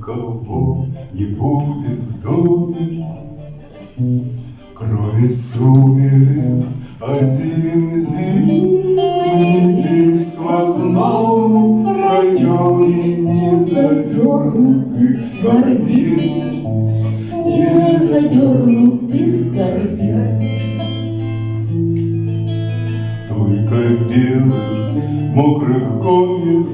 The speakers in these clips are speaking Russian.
никого не будет в доме, кроме сумерек один зимний в сквозном районе незадернутых гордин, незадернутых гордин. Только белых мокрых комьев,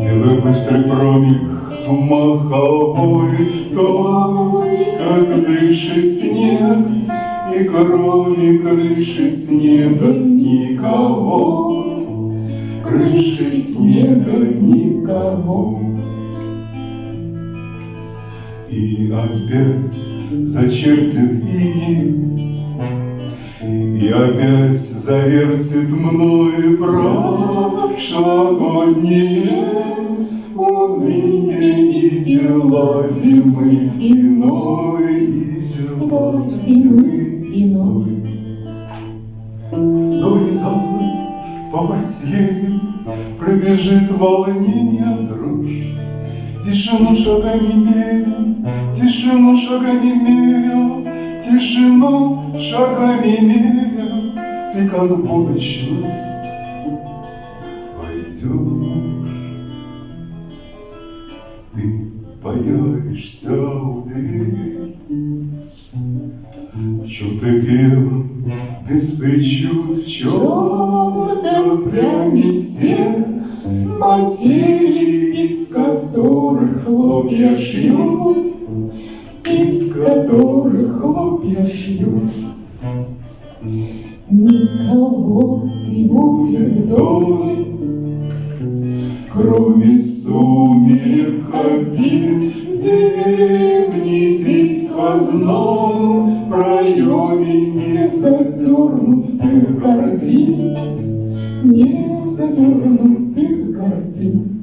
белый быстрый промик маховой, только крыши снег, и кроме крыши снега никого, крыши снега никого. И опять зачертит иней, и опять завертит мною прошлогодние уныние и дела зимы иной, и дела зимы иной. Но и залы по портьерам пробежит волнение дрожь, тишину шагами меря, тишину шагами меря, тишину шагами меря, ты как будущность войдешь, ты появишься у двери в чем-то белом, без причуд, в чем-то прянисте материи, из которых хлопья шьют, из которых хлопья шьют. Никого не будет в доме, кроме сумерек один зимний день в сквозном проеме незадернутых гордин, незадернутых гордин.